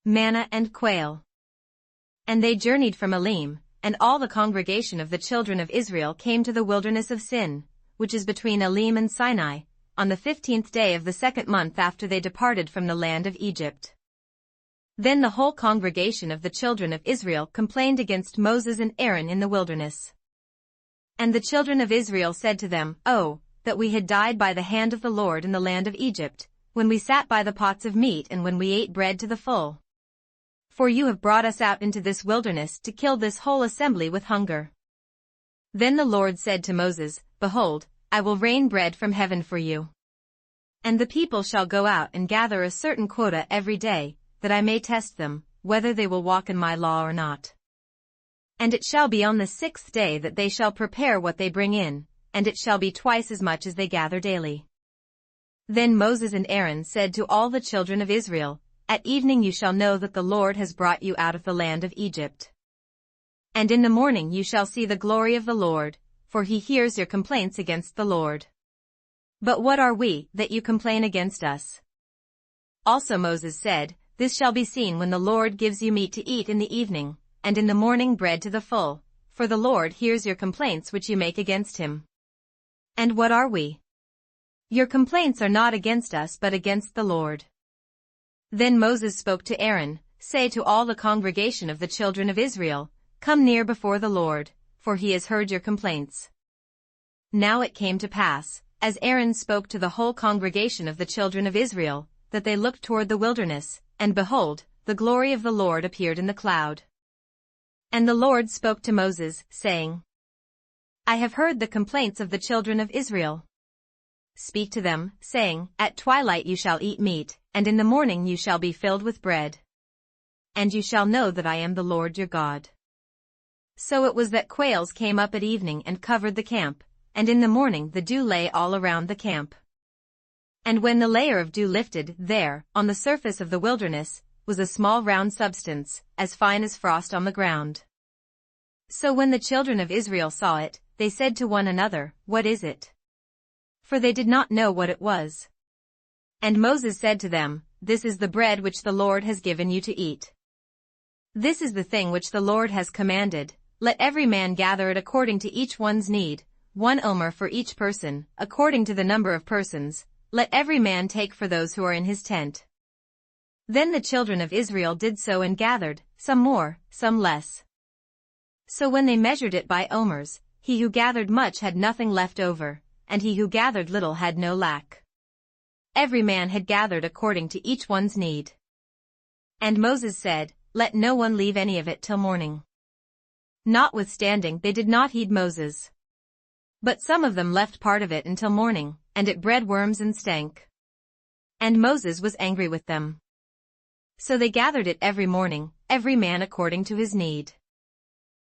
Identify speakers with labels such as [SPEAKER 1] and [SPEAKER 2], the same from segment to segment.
[SPEAKER 1] Manna and Quail. And they journeyed from Elim, and all the congregation of the children of Israel came to the wilderness of Sin, which is between Elim and Sinai, on the 15th day of the 2nd month after they departed from the land of Egypt. Then the whole congregation of the children of Israel complained against Moses and Aaron in the wilderness. And the children of Israel said to them, "Oh, that we had died by the hand of the Lord in the land of Egypt, when we sat by the pots of meat and when we ate bread to the full. For you have brought us out into this wilderness to kill this whole assembly with hunger." Then the Lord said to Moses, "Behold, I will rain bread from heaven for you. And the people shall go out and gather a certain quota every day, that I may test them, whether they will walk in my law or not. And it shall be on the 6th day that they shall prepare what they bring in, and it shall be twice as much as they gather daily." Then Moses and Aaron said to all the children of Israel, "At evening you shall know that the Lord has brought you out of the land of Egypt. And in the morning you shall see the glory of the Lord, for he hears your complaints against the Lord. But what are we, that you complain against us?" Also Moses said, "This shall be seen when the Lord gives you meat to eat in the evening, and in the morning bread to the full, for the Lord hears your complaints which you make against him." And what are we? Your complaints are not against us but against the Lord. Then Moses spoke to Aaron, "Say to all the congregation of the children of Israel, Come near before the Lord, for he has heard your complaints." Now it came to pass, as Aaron spoke to the whole congregation of the children of Israel, that they looked toward the wilderness, and behold, the glory of the Lord appeared in the cloud. And the Lord spoke to Moses, saying, "I have heard the complaints of the children of Israel. Speak to them, saying, At twilight you shall eat meat, and in the morning you shall be filled with bread. And you shall know that I am the Lord your God." So it was that quails came up at evening and covered the camp, and in the morning the dew lay all around the camp. And when the layer of dew lifted, there, on the surface of the wilderness, was a small round substance, as fine as frost on the ground. So when the children of Israel saw it, they said to one another, "What is it?" For they did not know what it was. And Moses said to them, "This is the bread which the Lord has given you to eat. This is the thing which the Lord has commanded, let every man gather it according to each one's need, 1 omer for each person, according to the number of persons, let every man take for those who are in his tent." Then the children of Israel did so and gathered, some more, some less. So when they measured it by omers, he who gathered much had nothing left over, and he who gathered little had no lack. Every man had gathered according to each one's need. And Moses said, "Let no one leave any of it till morning." Notwithstanding they did not heed Moses. But some of them left part of it until morning, and it bred worms and stank. And Moses was angry with them. So they gathered it every morning, every man according to his need.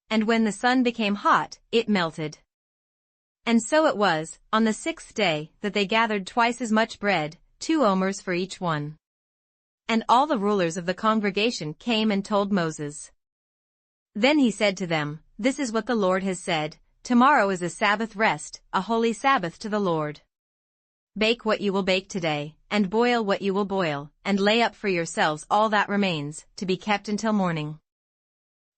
[SPEAKER 1] And when the sun became hot, it melted. And so it was, on the 6th day, that they gathered twice as much bread, 2 omers for each one. And all the rulers of the congregation came and told Moses. Then he said to them, "This is what the Lord has said, tomorrow is a Sabbath rest, a holy Sabbath to the Lord. Bake what you will bake today, and boil what you will boil, and lay up for yourselves all that remains, to be kept until morning."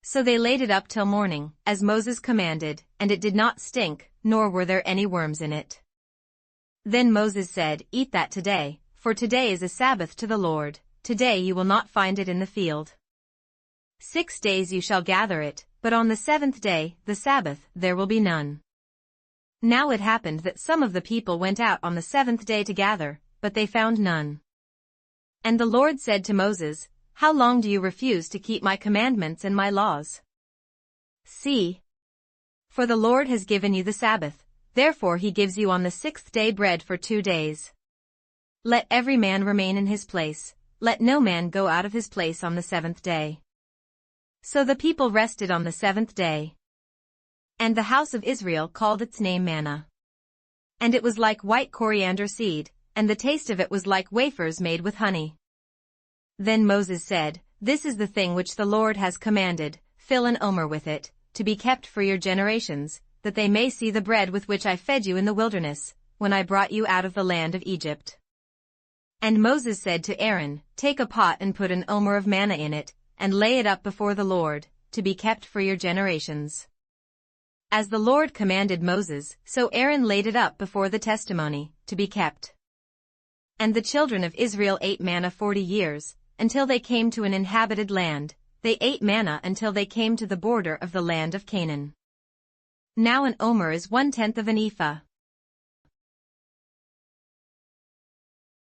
[SPEAKER 1] So they laid it up till morning, as Moses commanded, and it did not stink, nor were there any worms in it. Then Moses said, "Eat that today, for today is a Sabbath to the Lord, today you will not find it in the field. 6 days you shall gather it, but on the 7th day, the Sabbath, there will be none." Now it happened that some of the people went out on the 7th day to gather, but they found none. And the Lord said to Moses, "How long do you refuse to keep my commandments and my laws? See, for the Lord has given you the Sabbath, therefore he gives you on the 6th day bread for 2 days. Let every man remain in his place, let no man go out of his place on the 7th day." So the people rested on the 7th day. And the house of Israel called its name Manna. And it was like white coriander seed, and the taste of it was like wafers made with honey. Then Moses said, "This is the thing which the Lord has commanded, fill an omer with it, to be kept for your generations, that they may see the bread with which I fed you in the wilderness, when I brought you out of the land of Egypt." And Moses said to Aaron, "Take a pot and put an omer of manna in it, and lay it up before the Lord, to be kept for your generations." As the Lord commanded Moses, so Aaron laid it up before the testimony, to be kept. And the children of Israel ate manna 40 years, until they came to an inhabited land. They ate manna until they came to the border of the land of Canaan. Now an omer is 1/10 of an ephah.